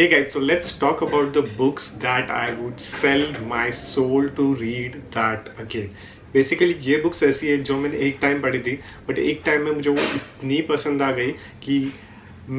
Hey guys, so let's talk about the books that I would sell my soul to read that again. Basically ये books ऐसी है जो मैंने एक time पढ़ी थी, बट एक टाइम में मुझे वो इतनी पसंद आ गई कि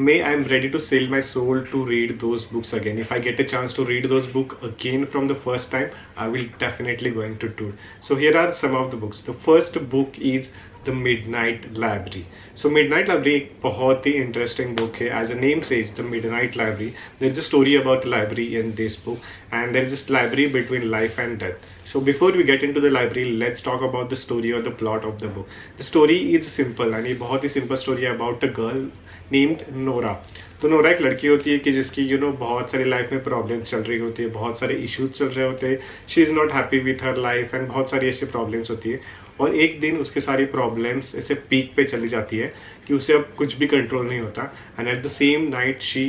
may I am ready to sell my soul to read those books again. If I get a chance to read those books again from the first time, I will definitely going to do it. So here are some of the books. The first book is The Midnight Library. So Midnight Library एक बहुत ही interesting book है. As the name says, The Midnight Library. There is a story about library in this book, and there is this library between life and death. So before we get into the library, let's talk about the story or the plot of the book. The story is simple, and ये बहुत ही simple story है about a girl named Nora. तो Nora एक लड़की होती है कि जिसकी बहुत सारी लाइफ में प्रॉब्लम चल रही होती है, बहुत सारे इश्यूज चल रहे होते हैं. She is not happy with her life and बहुत सारी ऐसी प्रॉब्लम्स होती है. और एक दिन उसके सारी प्रॉब्लम्स ऐसे पीक पे चली जाती है कि उसे अब कुछ भी कंट्रोल नहीं होता. And at the same night she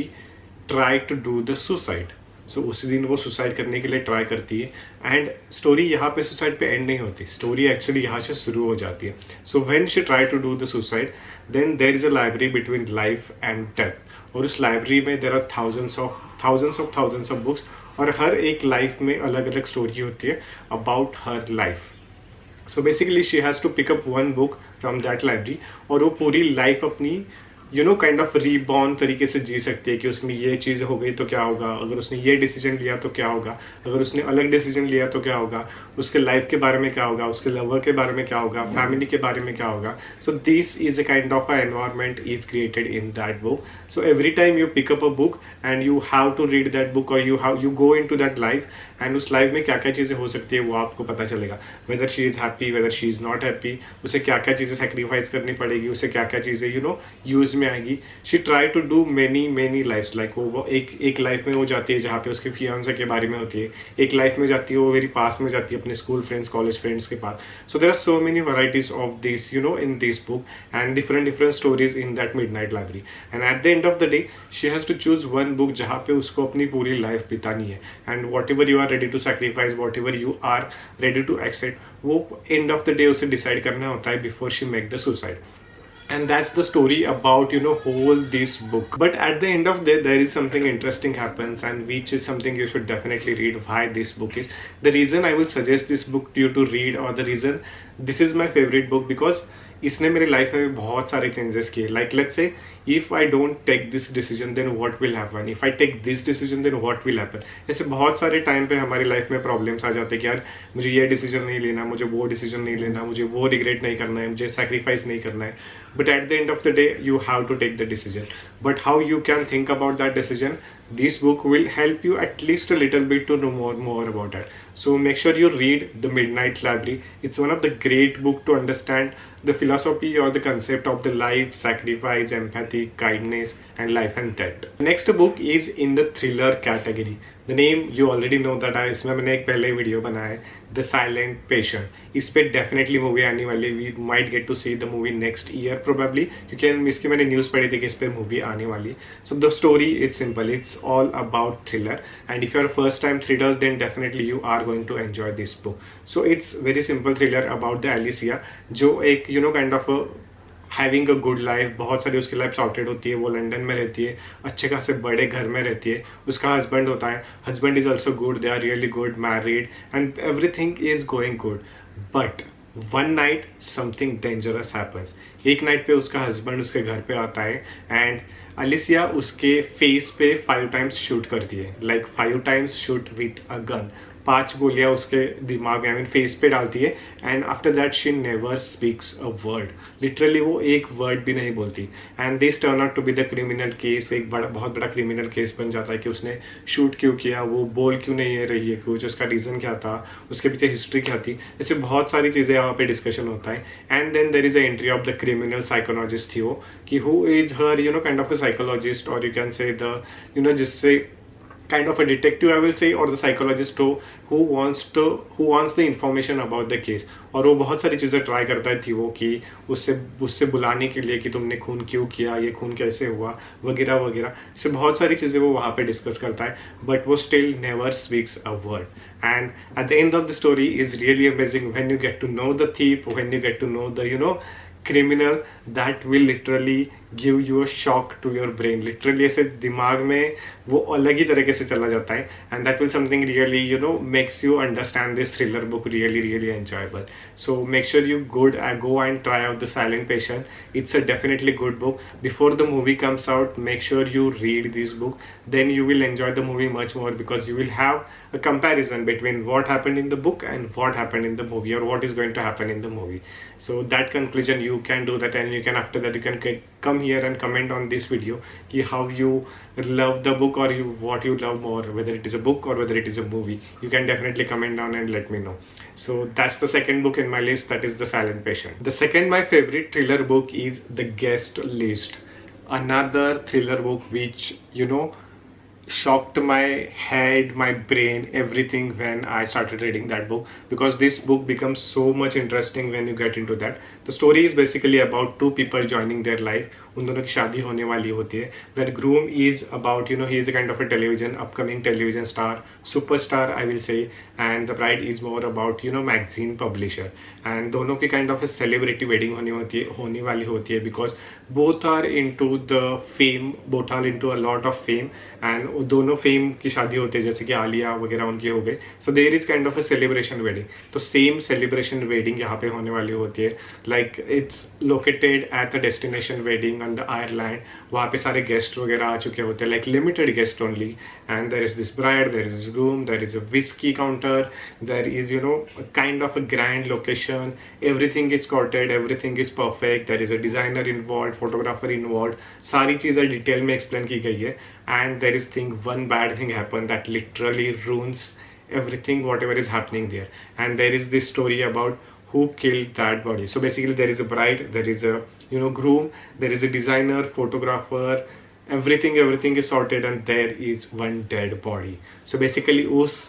try to do the suicide. So उसी दिन वो सुसाइड करने के लिए ट्राई करती है. एंड स्टोरी यहाँ पे सुसाइड पे एंड नहीं होती, स्टोरी एक्चुअली यहाँ से शुरू हो जाती है. So when she try to do the suicide, then there is a library between life and death. और उस लाइब्रेरी में there are thousands of books, और हर एक लाइफ में अलग अलग स्टोरी होती है about her life. So basically she has to pick up one book from that library, और वो पूरी लाइफ अपनी काइंड ऑफ रीबॉर्न तरीके से जी सकती है कि उसमें ये चीज़ हो गई तो क्या होगा, अगर उसने ये डिसीजन लिया तो क्या होगा, अगर उसने अलग डिसीजन लिया तो क्या होगा, उसके लाइफ के बारे में क्या होगा, उसके लवर के बारे में क्या होगा, फैमिली के बारे में क्या होगा. So this is a kind of a environment is created in that book. So every time you pick up a book and you have to read that book, or you go into that life, and उस life में क्या क्या चीज़ें हो सकती है वो आपको पता चलेगा. Whether she is happy, whether she is not happy, उसे क्या क्या चीज़ें सेक्रीफाइस करनी पड़ेगी, उसे क्या क्या चीज़ें यूज़ में आएगी. She try to do many lifes. Like वो एक लाइफ में वो जाती है जहाँ पे उसके फियांसे के बारे में होती है, एक लाइफ में जाती है वो वेरी पास में जाती है अपने स्कूल फ्रेंड्स, कॉलेज फ्रेंड्स के पास. So there are so many varieties of this in this book, and different stories in that midnight library. And at the end of the day she has to choose one book जहाँ पे उसको अपनी पूरी life बितानी है. And whatever you are ready to sacrifice, whatever you are ready to accept, वो end of the day उसे decide करना होता है before she make the suicide. And that's the story about whole this book. But at the end of the day, there is something interesting happens, and which is something you should definitely read. Why this book is the reason I will suggest this book to you to read, or the reason this is my favorite book, because इसने मेरी life में बहुत सारे changes किए. Like let's say if I don't take this decision then what will happen, if I take this decision then what will happen. ऐसे बहुत सारे time पे हमारी लाइफ में प्रॉब्लम्स आ जाते हैं कि यार मुझे ये डिसीजन नहीं लेना, मुझे वो डिसीजन नहीं लेना, मुझे वो रिग्रेट नहीं करना है, मुझे सैक्रिफाइस नहीं करना है. But at the end of the day, you have to take the decision. But how you can think about that decision, this book will help you at least a little bit to know more about that. So make sure you read The Midnight Library. It's one of the great book to understand the philosophy or the concept of the life, sacrifice, empathy, kindness, and life and death. The next book is in the thriller category. The name you already know that इसमें मैंने एक पहले video बनाया है, The Silent Patient. इस पे definitely movie आने वाली. We might get to see the movie next year probably, क्योंकि इसकी मैंने न्यूज़ पढ़ी थी कि इस पे मूवी आने वाली. So the story is simple, it's all about thriller, and if you are first time thriller then definitely you are going to enjoy this book. So it's very simple thriller about the Alicia, जो एक kind of having a good life. बहुत सारी उसकी life sorted होती है, वो London में रहती है, अच्छे खासे बड़े घर में रहती है. उसका हस्बैंड होता है, husband is also good, they are really good, married, and everything is going good. But one night something dangerous happens. एक नाइट पे उसका हस्बैंड उसके घर पे आता है, एंड अलिसिया उसके फेस पे 5 टाइम्स शूट करती है. Like 5 times shoot with a gun. 5 गोलियां उसके दिमाग में, आई मीन फेस पे डालती है. And after that she never speaks a word. Literally वो एक वर्ड भी नहीं बोलती. And this turn out to be the criminal case. एक बहुत बड़ा क्रिमिनल केस बन जाता है कि उसने शूट क्यों किया, वो बोल क्यों नहीं है रही है कुछ, उसका रीज़न क्या था, उसके पीछे हिस्ट्री क्या थी. ऐसे बहुत सारी चीज़ें यहाँ पे डिस्कशन होता है. And then there is a entry of the criminal psychologist थी वो, कि who is her kind of a psychologist, और यू कैन से द जिससे kind of a detective I will say, or the psychologist who wants the information about the case. और वो बहुत सारी चीज़ें ट्राई करता थी वो, कि उससे बुलाने के लिए कि तुमने खून क्यों किया, ये खून कैसे हुआ, वगैरह वगैरह. इससे बहुत सारी चीज़ें वो वहाँ पे डिस्कस करता है, बट वो still never speaks a word. And at the end of the story is really amazing when you get to know the thief, when you get to know the criminal that will literally give you a shock to your brain, literally ऐसे दिमाग में वो अलग ही तरीके से चला जाता है, and that will something really makes you understand this thriller book really really enjoyable. So make sure you go and try out The Silent Patient. It's a definitely good book. Before the movie comes out, make sure you read this book. Then you will enjoy the movie much more, because you will have a comparison between what happened in the book and what happened in the movie, or what is going to happen in the movie. So that conclusion you can do that, and you can, after that, you can come here and comment on this video ki how you love the book, or what you love more, whether it is a book or whether it is a movie. You can definitely comment down and let me know. So that's the second book in my list, that is The Silent Patient. The second my favorite thriller book is The Guest List, another thriller book which shocked my head, my brain, everything when I started reading that book, because this book becomes so much interesting when you get into that. The story is basically about two people joining their life. उन दोनों की शादी होने वाली होती है. Where groom is about, he is a kind of a upcoming television star, superstar I will say, and the bride is more about, magazine publisher. And दोनों की kind of a celebrity wedding होने वाली होती है, because both are into the fame, both are into a lot of fame, and दोनों fame की शादी होती है, जैसे कि आलिया वगैरह उनकी हो गई. So there is kind of a celebration wedding. तो सेम सेलिब्रेशन वेडिंग यहाँ पे होने वाली होती है. Like it's located at the destination wedding on the Ireland. वहाँ पे सारे गेस्ट वगैरह आ चुके होते हैं, like limited guest only. And there is this bride, there is this groom, there is a whisky counter, there is kind of a grand location. Everything is curated, everything is perfect. There is a designer involve, photographer involve. सारी चीज़ें detail में explain की गई है. And there is one bad thing happened that literally ruins everything whatever is happening there. And there is this story about who killed that body. So basically there is a bride, there is a groom, there is a designer, photographer, everything is sorted, and there is one dead body. So basically उस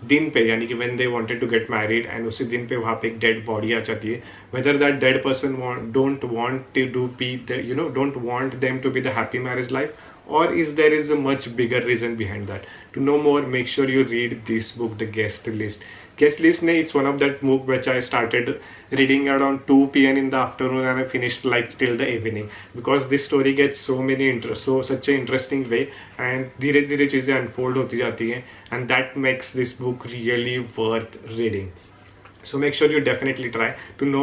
दिन पे, यानी कि when they wanted to get married, and उसी दिन पे वहाँ पे एक dead body आ जाती है. Whether that dead person don't want to be the, don't want them to be the happy marriage life, or there is a much bigger reason behind that. To know more, make sure you read this book, The Guest List. Guest List it's one of that book which I started reading around 2 p.m. in the afternoon, and I finished like till the evening, because this story gets such an interesting way, and धीरे धीरे चीजें unfold होती जाती हैं, and that makes this book really worth reading. So make sure you definitely try to know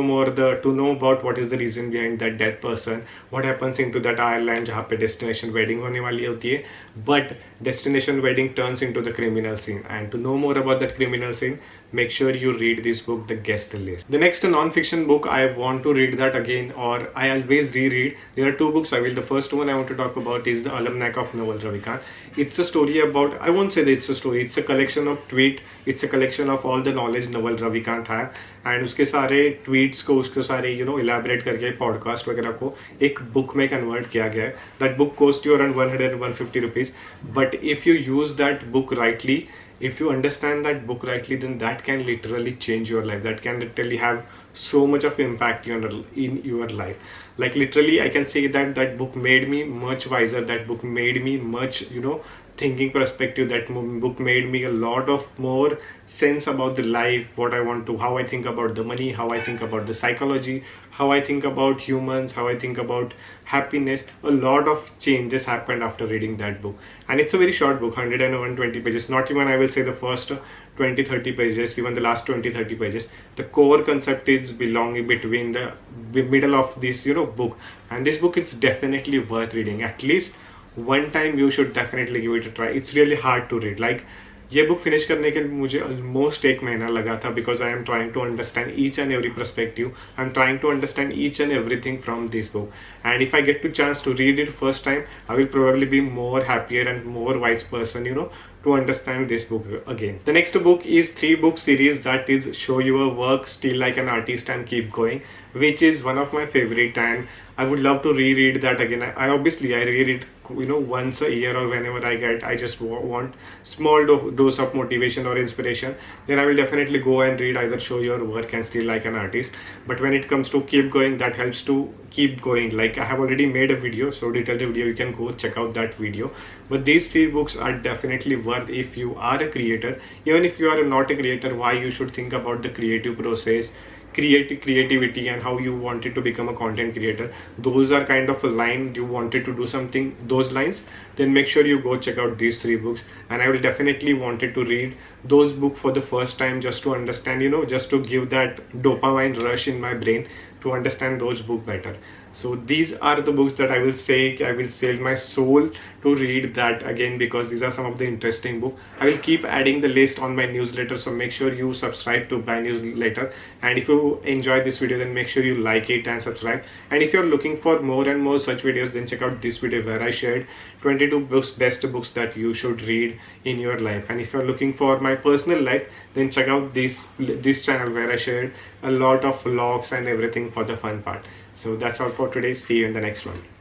about what is the reason behind that dead person, what happens into that Ireland जहाँ पे destination wedding होने वाली होती है, but destination wedding turns into the criminal scene. And to know more about that criminal scene, make sure you read this book, The Guest List. The next non-fiction book, I want to read that again, or I always reread. There are two books I will. The first one I want to talk about is The Alumni of Noel Ravikant. It's a story about, I won't say that it's a story, it's a collection of tweets, it's a collection of all the knowledge Noel Ravikant have, and उसके सारे tweets को, उसके सारे elaborate करके podcast वगैरह को एक book में कन्वर्ट किया गया है. That book cost you around 150 rupees, but if you use that book rightly, if you understand that book rightly, then that can literally change your life. That can literally have so much of impact in your life. Like literally I can say that that book made me much wiser. That book made me much thinking perspective. That book made me a lot of more sense about the life, what I want to, how I think about the money, how I think about the psychology, how I think about humans, how I think about happiness. A lot of changes happened after reading that book. And it's a very short book, 120 pages. Not even I will say the first 20-30 pages, even the last 20-30 pages. The core concept is belonging between the middle of this book. And this book is definitely worth reading. At least one time you should definitely give it a try. It's really hard to read. Like ये book finish करने के लिए मुझे almost 1 महीना लगा था, because I am trying to understand each and every perspective. I am trying to understand each and everything from this book. And if I get to chance to read it first time, I will probably be more happier and more wise person to understand this book again. The next book is 3-book series that is Show Your Work, Still Like an Artist and Keep Going, which is one of my favorite, and I would love to reread that again. I obviously read it once a year, or whenever I just want small dose of motivation or inspiration, then I will definitely go and read either Show Your Work and Still Like an Artist. But when it comes to Keep Going, that helps to keep going. Like I have already made a video, so detailed video, you can go check out that video. But these 3 books are definitely worth if you are a creator. Even if you are not a creator, why you should think about the creative process, creativity and how you wanted to become a content creator, those are kind of a line you wanted to do something those lines, then make sure you go check out these 3 books. And I will definitely wanted to read those books for the first time, just to understand, just to give that dopamine rush in my brain to understand those books better. So these are the books that I will say I will sell my soul to read that again, because these are some of the interesting books. I will keep adding the list on my newsletter, so make sure you subscribe to my newsletter. And if you enjoy this video, then make sure you like it and subscribe. And if you're looking for more and more such videos, then check out this video where I shared 22 books, best books that you should read in your life. And if you're looking for my personal life, then check out this channel where I shared a lot of vlogs and everything for the fun part. So that's all for today. See you in the next one.